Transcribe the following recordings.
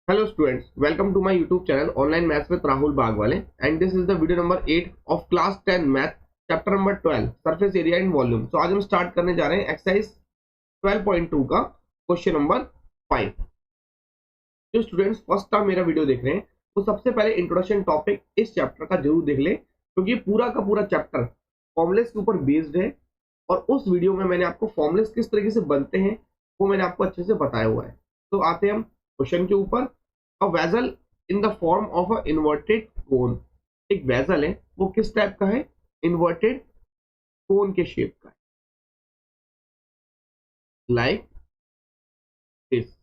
Hello students, welcome to my YouTube channel Online Maths with Rahul Bagwale, and this is the video number 8 of class 10 Math chapter number 12 surface area and volume। तो आज हम start करने जा रहे हैं exercise 12.2 का question number 5। जो students first time मेरा वीडियो देख रहे हैं वो सबसे पहले इंट्रोडक्शन टॉपिक इस चैप्टर का जरूर देख ले, क्योंकि पूरा का पूरा चैप्टर फॉर्मुलेस के ऊपर बेस्ड है और उस वीडियो में मैंने आपको फॉर्मुलेस किस तरीके से बनते हैं वो मैंने आपको अच्छे से बताया हुआ है। तो आते हैं हम क्वेश्चन के ऊपर। A vessel in the form of a inverted कोन। एक वेसल है वो किस टाइप का है? इन्वर्टेड कोन के शेप का है, like this,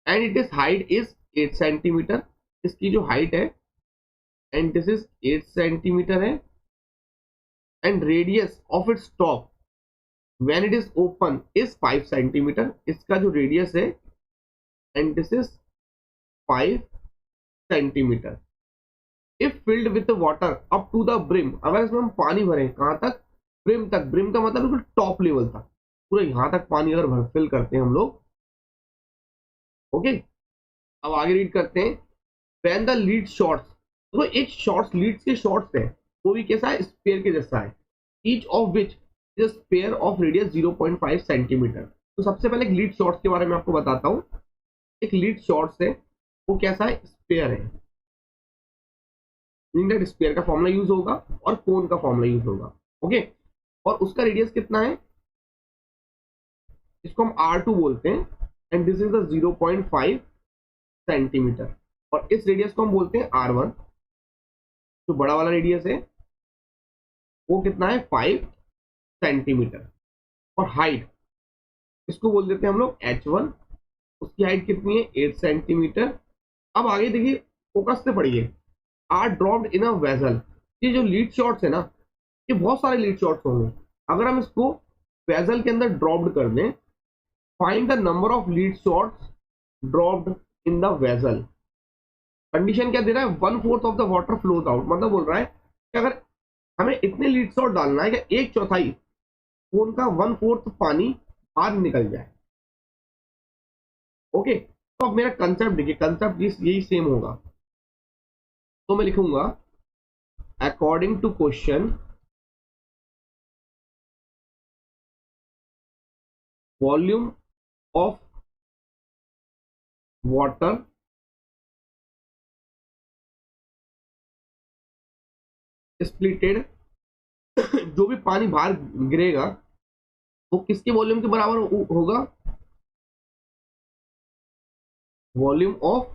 and it is height is 8 centimetre. इसकी जो हाइट है एंड दिस इज 8 सेंटीमीटर है, and radius of its top when it is open is 5 centimetre. इसका जो रेडियस है and this is 5 centimetre. If filled with water up to the brim, अगर इसमें हम पानी भरें कहां तक? ब्रिम तक। ब्रिम का मतलब बिल्कुल टॉप लेवल तक, पूरा यहां तक पानी अगर भर फिल करते हैं हम लोग। ओके, अब आगे रीड करते हैं। व्हेन द लीड शॉर्ट्स, तो एक शॉर्ट्स, लीड्स के शॉर्ट्स है वो भी कैसा है? स्पेयर के जैसा है। Each of which is sphere of radius 0.5 centimetre. तो सबसे पहले एक लीड शॉर्ट्स के बारे में आपको बताता हूं। एक लीड शॉर्ट्स है वो कैसा है? स्पेयर है। स्पेयर का फॉर्मूला यूज होगा और कोन का फॉर्मूला यूज होगा। ओके, और उसका रेडियस कितना है? इसको हम R2 बोलते हैं, and this is the 0.5 centimetre. और इस रेडियस को हम बोलते हैं R1। जो बड़ा वाला रेडियस है वो कितना है? 5 सेंटीमीटर। और हाइट इसको बोल देते हैं हम लोग H1। उसकी हाइट कितनी है? 8 सेंटीमीटर। अब आगे देखिए, फोकस से पढ़िए। Are dropped in a vessel. ये जो लीड शॉट्स है ना, ये बहुत सारे लीड शॉट्स होंगे। अगर हम इसको वेसल के अंदर ड्रॉप्ड कर दें, find the number of lead shots dropped in the vessel. Condition क्या दे रहा है? 1/4 of the water flows out. मतलब बोल रहा है कि अगर हमें इतने लीड शॉट डालना है कि 1/4 कोन का 1/4 पानी बाहर निकल जाए। ओके, तो अब मेरा कंसेप्ट देखिए, कंसेप्ट यही सेम होगा। तो मैं लिखूंगा according to question, volume of water splitted. जो भी पानी बाहर गिरेगा वो किसके वॉल्यूम के बराबर होगा? Volume of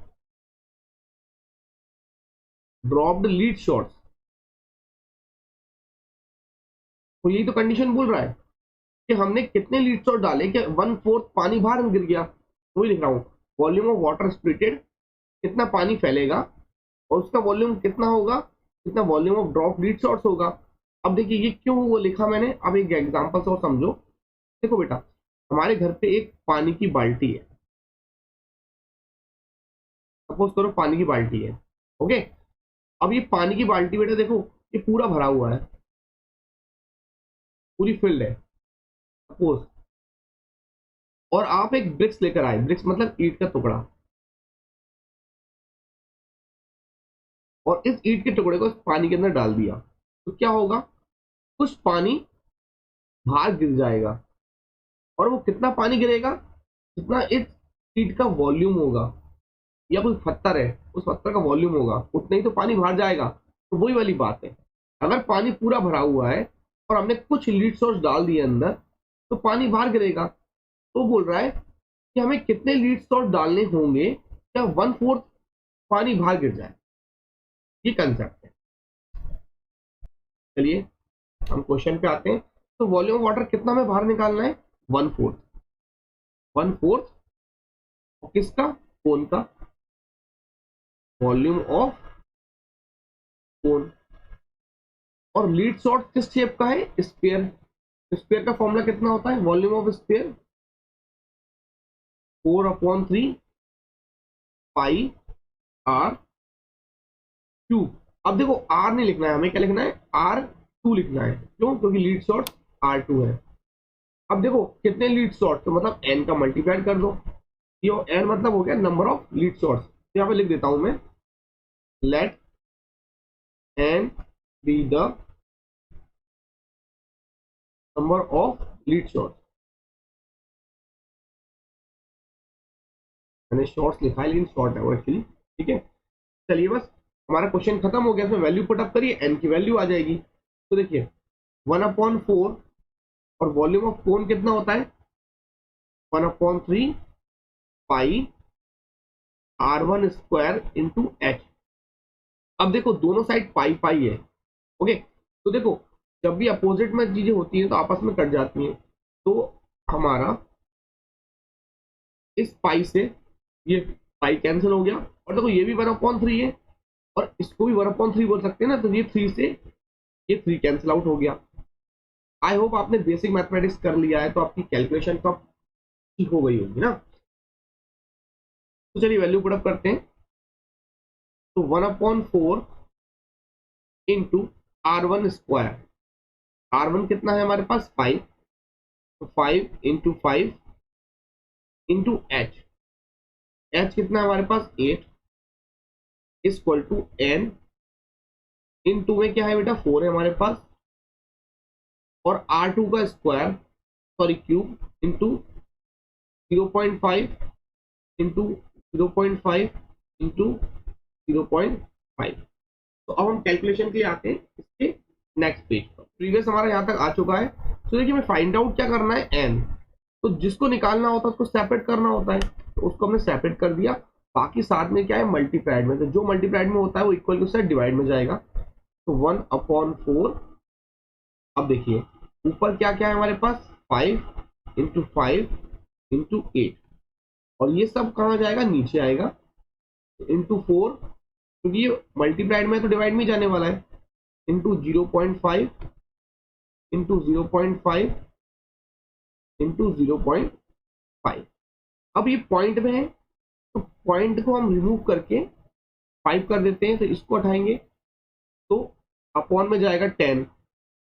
dropped lead shots. तो यही तो कंडीशन बोल रहा है कि हमने कितने लीड शॉट डाले कि 1/4 पानी बाहर गिर गया। वही लिख रहा हूं, वॉल्यूम ऑफ वाटर स्प्लिटेड, कितना पानी फैलेगा और उसका वॉल्यूम कितना होगा, कितना volume of drop lead shots होगा। अब देखिए ये क्यों वो लिखा मैंने, अब एक एग्जांपल से और समझो। देखो बेटा, हमारे घर पे एक पानी की बाल्टी है। सपोज करो पानी की बाल्टी है। ओके, अब ये पानी की बाल्टी बेटा देखो, ये पूरा भरा हुआ है, पूरी फिल्ड है सपोज। और आप एक ब्रिक्स लेकर आए, ब्रिक्स मतलब ईंट का टुकड़ा, और इस ईंट के टुकड़े को इस पानी के अंदर डाल दिया, तो क्या होगा? कुछ पानी बाहर गिर जाएगा। और वो कितना पानी गिरेगा? जितना इस ईंट का वॉल्यूम होगा, या कोई पत्थर है उस पत्थर का वॉल्यूम होगा, उतना ही तो पानी बाहर जाएगा। तो वही वाली बात है, अगर पानी पूरा भरा हुआ है और हमने कुछ लीड सोर्स डाल दिए अंदर, तो पानी बाहर गिरेगा। तो बोल रहा है कि हमें कितने लीड सोर्स डालने होंगे क्या 1/4 पानी बाहर गिर जाए। ये कंसेप्ट है। चलिए हम क्वेश्चन पे आते हैं। तो वॉल्यूम ऑफ वाटर कितना हमें बाहर निकालना है? 1/4। 1/4 किसका? कोन का। Volume of cone. और लीड शॉट किस शेप का है? स्फीयर। स्फीयर का फॉर्मूला कितना होता है? Volume of sphere 4/3 pi R⁴। अब देखो R नहीं लिखना है हमें, क्या लिखना है? R2 लिखना है। क्यों? क्योंकि लीड शॉट R2 है। अब देखो कितने लीड शॉट, तो मतलब n का मल्टीप्लाई कर दो। ये एन मतलब हो गया नंबर ऑफ लीड शॉट्स। तो यहाँ पे लिख देता हूं मैं, let n be the number of lead shots. मैंने शॉर्ट्स लिखा है लेकिन शॉर्ट है वो एक्चुअली, ठीक है। चलिए बस हमारा क्वेश्चन खत्म हो गया, इसमें वैल्यू पुटअप करिए, एन की वैल्यू आ जाएगी। तो देखिए 1/4 और वॉल्यूम ऑफ कोन कितना होता है 1/3 पाई R1 स्क्वायर इंटू एच। अब देखो दोनों साइड पाई पाई है, ओके। तो देखो जब भी अपोजिट में चीजें होती हैं तो आपस में कट जाती हैं, तो हमारा इस पाई से ये पाई कैंसिल हो गया, और देखो ये भी 1/3 है और इसको भी 1/3 बोल सकते हैं ना, तो ये 3 से ये 3 कैंसिल आउट हो गया। आई होप आपने बेसिक मैथमेटिक्स कर लिया है, तो आपकी कैलकुलेशन तो ठीक हो गई होगी ना। तो चलिए वैल्यू पुटअप करते हैं। तो 1/4 इंटू R1 स्क्वायर, R1 कितना है हमारे पास 5, तो 5 इंटू 5 इंटू एच, एच कितना है हमारे पास 8 equal to n, into में क्या है बेटा 4 है हमारे पास, और R2 का square sorry cube into 0.5 into 0.5 into 0.5। तो अब हम कैलकुलेशन के लिए आते हैं इसके नेक्स्ट पेज पर। प्रीवियस हमारा यहाँ तक आ चुका है। तो देखिए हमें फाइंड आउट क्या करना है एन, तो जिसको निकालना होता है उसको सेपरेट करना होता है, तो उसको हमने सेपरेट कर दिया। बाकी साथ में क्या है मल्टीप्लाइड में, तो जो मल्टीप्लाइड में होता है वो इक्वल टू से डिवाइड में जाएगा, तो 1/4। अब देखिए ऊपर क्या क्या है हमारे पास 5 इंटू 5 इंटू 8, और ये सब कहाँ जाएगा नीचे आएगा, इंटू 4, क्योंकि ये मल्टीप्लाइड में तो डिवाइड में जाने वाला है, इंटू 0.5 इंटू 0.5 इंटू 0.5। अब ये पॉइंट में है, तो पॉइंट को हम रिमूव करके 5 कर देते हैं, तो इसको हटाएंगे तो अपॉन में जाएगा 10,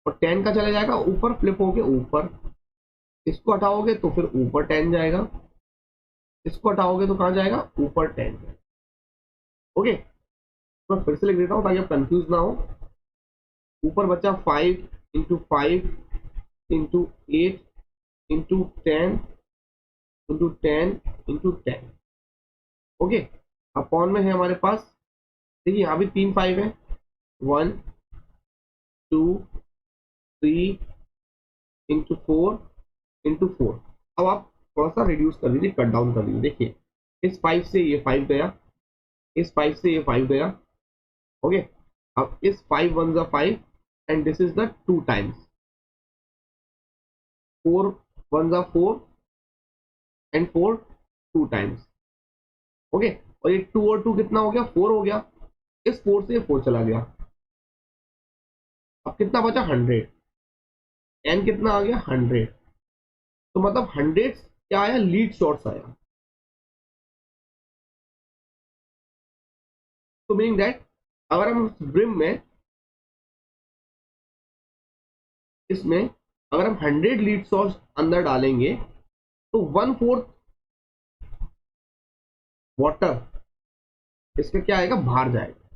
और 10 का चला जाएगा ऊपर फ्लिप होके ऊपर, इसको हटाओगे तो फिर ऊपर 10 जाएगा, इसको हटाओगे तो कहाँ जाएगा ऊपर 10 जाएगा। ओके, तो मैं फिर से लिख देता हूँ ताकि आप कंफ्यूज ना हो। ऊपर बचा 5 into 5 into 8 into 10 into 10 into 10, okay. Upon में है हमारे पास, देखिए यहाँ भी 3 5 है, 1 2 3 इंटू 4 इंटू 4। अब आप थोड़ा सा रिड्यूस कर लीजिए, कट डाउन कर लीजिए। देखिए इस 5 से ये 5 गया, इस 5 से ये 5 गया, ओके। अब इस 5 1 जा 5 and this is the 2 times, 4 1 जा 4 एंड 4 2 टाइम्स, ओके। और ये 2 और 2 कितना हो गया 4 हो गया, इस 4 से ये 4 चला गया, अब कितना बचा 100, एन कितना आ गया 100। तो मतलब 100 क्या आया लीड शॉट्स आया, तो मीनिंग दैट अगर हम ब्रिम में इसमें अगर हम 100 लीड शॉट्स अंदर डालेंगे तो 1/4 वाटर इसका क्या आएगा बाहर जाएगा,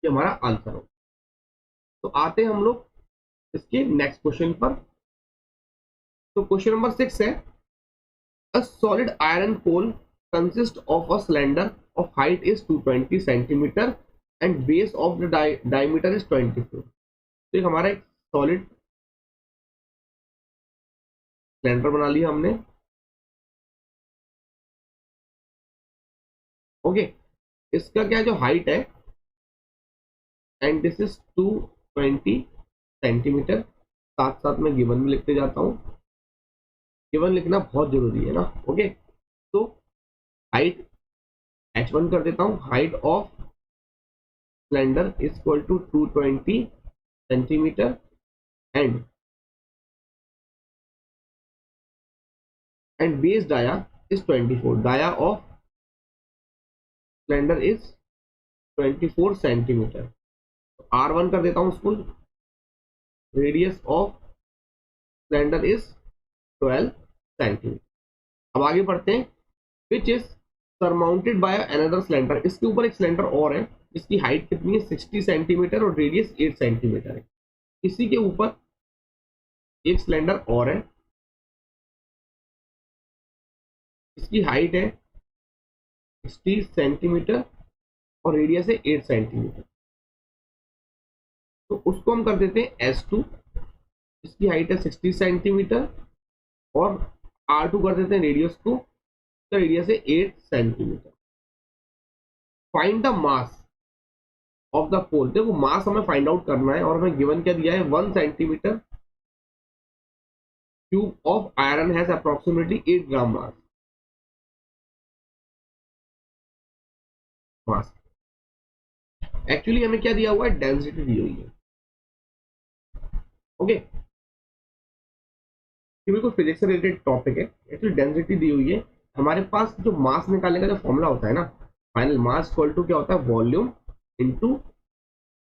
ये हमारा आंसर हो। तो आते हैं हम लोग इसके नेक्स्ट क्वेश्चन पर। तो क्वेश्चन नंबर 6 है, a solid iron pole consists of a cylinder of height is 220 centimeter and base of the diameter is 24। तो एक हमारा एक सॉलिड सिलेंडर बना लिया हमने, ओके। इसका क्या जो हाइट है एंड दिस इज 220 सेंटीमीटर, साथ साथ में गिवन में लिखते जाता हूँ, गिवन लिखना बहुत जरूरी है ना, ओके। तो हाइट h1 कर देता हूँ, height of cylinder is equal to 220 centimetre and base dia is 24, dia of cylinder is 24 centimetre. R1 कर देता हूँ उसको, radius of cylinder is 12 centimetre. अब आगे बढ़ते हैं, which is surmounted by another cylinder, इसके ऊपर एक सिलेंडर और है जिसकी हाइट कितनी है 60 सेंटीमीटर और रेडियस 8 सेंटीमीटर है। इसी के ऊपर एक सिलेंडर और है, इसकी हाइट है 60 सेंटीमीटर और रेडियस है 8 सेंटीमीटर। तो उसको हम कर देते हैं S2, इसकी हाइट है 60 सेंटीमीटर और R2 कर देते हैं रेडियस को, तो रेडियस है 8 centimetre. Find the mass of the pole, देखो मास हमें फाइंड आउट करना है और हमें गिवन क्या दिया है 1 centimetre cube of iron has approximately 8 gram mass. Actually हमें क्या दिया हुआ है, डेंसिटी दी हुई है। ओके, ये बिल्कुल फिजिक्स से रिलेटेड टॉपिक है। एक्चुअली डेंसिटी दी हुई है, हमारे पास जो मास निकालने का जो फॉर्मूला होता है ना, फाइनल मास इक्वल टू क्या होता है, वॉल्यूम इनटू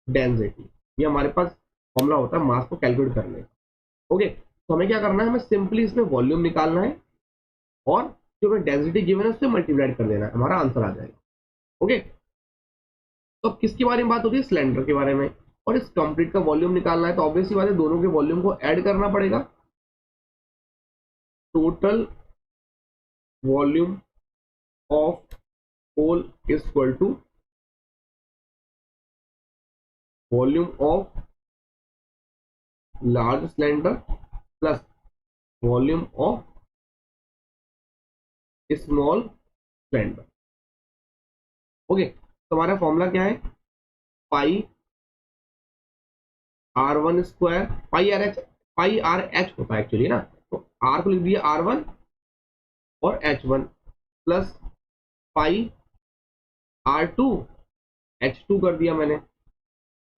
डेंसिटी। ये हमारे पास फॉर्मूला होता है मास को कैलकुलेट करने का। ओके, तो हमें क्या करना है, हमें सिंपली इसमें वॉल्यूम निकालना है और जो हमें डेंसिटी गिवन है उससे मल्टीप्लाइड कर देना है, हमारा आंसर आ जाएगा। ओके, तो अब किसके बारे में बात होती है, सिलेंडर के बारे में। और इस कंप्लीट का वॉल्यूम निकालना है तो ऑब्वियसली बात है दोनों के वॉल्यूम को ऐड करना पड़ेगा। Total volume of whole is equal to volume of large cylinder plus volume of small cylinder. Okay, तो हमारा फॉर्मूला क्या है, pi R1 square, pi r h होता है एक्चुअली ना, तो R को लिख दिया R1 और H1 plus pi R2 H2 कर दिया मैंने,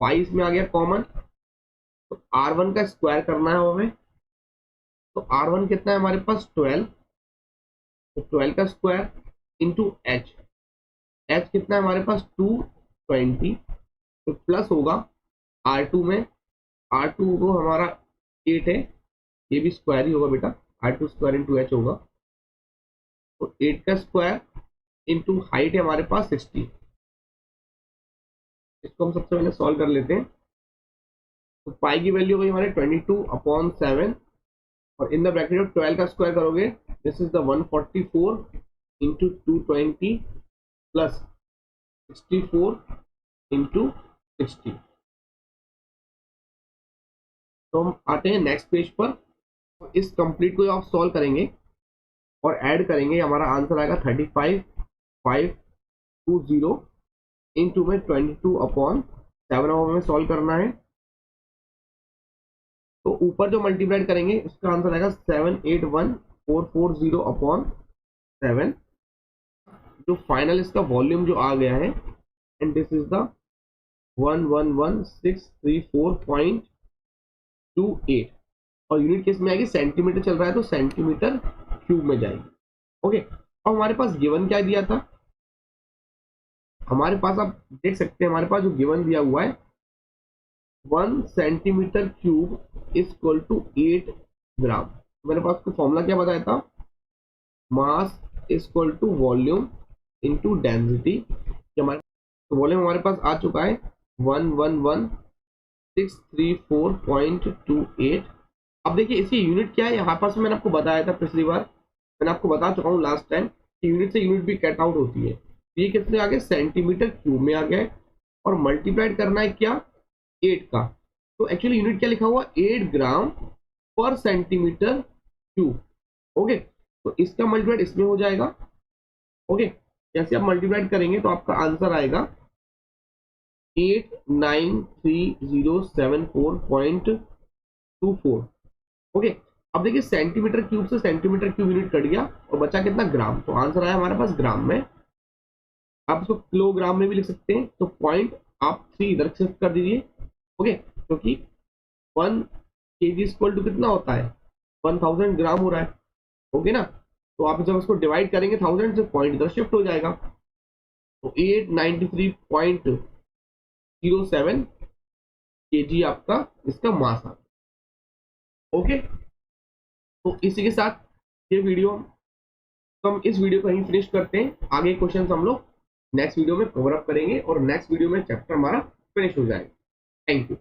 पाई इसमें आ गया कॉमन, तो R1 का स्क्वायर करना है हमें, तो R1 कितना है हमारे पास 12, तो 12 का स्क्वायर इंटू एच, एच कितना है हमारे पास 220, तो प्लस होगा R2 में, R2 को हमारा 8 है, ये भी स्क्वायर ही होगा बेटा, R2 स्क्वायर इंटू एच होगा, तो 8 का स्क्वायर इंटू हाइट है हमारे पास 60। इसको हम सबसे पहले सॉल्व कर लेते हैं। तो पाई की वैल्यू गई हमारे 22/7 और इन द ब्रैकेट 12 का स्क्वायर करोगे, this is the 144 into 220 plus 64 into 60। तो हम आते हैं नेक्स्ट पेज पर, इस कंप्लीट को आप सॉल्व करेंगे और ऐड करेंगे, हमारा आंसर आएगा 35,520 इंटू में 22/7 हमें सॉल्व करना है। तो ऊपर जो मल्टीप्लाइड करेंगे उसका आंसर आएगा 781,440/7। जो फाइनल इसका वॉल्यूम जो आ गया है, एंड दिस इज द 111,634.28 और यूनिट किस में आएगी, सेंटीमीटर चल रहा है तो सेंटीमीटर क्यूब में जाएगी। ओके, अब हमारे पास गिवन क्या दिया था, हमारे पास आप देख सकते हैं हमारे पास जो गिवन दिया हुआ है 1 centimetre cube is equal to 8 gram. मेरे पास को फॉर्मूला क्या बताया था, mass is equal to volume into density. हमारे वॉल्यूम हमारे पास आ चुका है 111,634.28। अब देखिए इसकी यूनिट क्या है, यहाँ पास मैंने आपको बताया था पिछली बार, मैंने आपको बता चुका हूँ लास्ट टाइम कि यूनिट से यूनिट भी कट आउट होती है। ये कितने आ गए, सेंटीमीटर क्यूब में आ गए और मल्टीप्लाइड करना है क्या, 8 का, तो एक्चुअली यूनिट क्या लिखा हुआ, 8 ग्राम पर सेंटीमीटर क्यूब। ओके, तो इसका मल्टीप्लाइड इसमें हो जाएगा। ओके, जैसे आप मल्टीप्लाइड करेंगे तो आपका आंसर आएगा 893,074.24। ओके, अब देखिए सेंटीमीटर क्यूब से सेंटीमीटर क्यूब यूनिट कट गया और बचा कितना, ग्राम, तो आंसर आया हमारे पास ग्राम में। आप इसको किलोग्राम में भी लिख सकते हैं, तो पॉइंट आप 3 इधर शिफ्ट कर दीजिए। ओके, क्योंकि 1 kg इक्वल टू कितना होता है, 1000 ग्राम हो रहा है। ओके ना, तो आप जब उसको डिवाइड करेंगे 1000 से, पॉइंट इधर शिफ्ट हो जाएगा, तो 893.07 kg आपका इसका मास आ। ओके, तो इसी के साथ ये वीडियो तो हम इस वीडियो को यहीं फिनिश करते हैं, आगे क्वेश्चन हम लोग नेक्स्ट वीडियो में कवर अप करेंगे और नेक्स्ट वीडियो में चैप्टर हमारा फिनिश हो जाएगा। Thank you.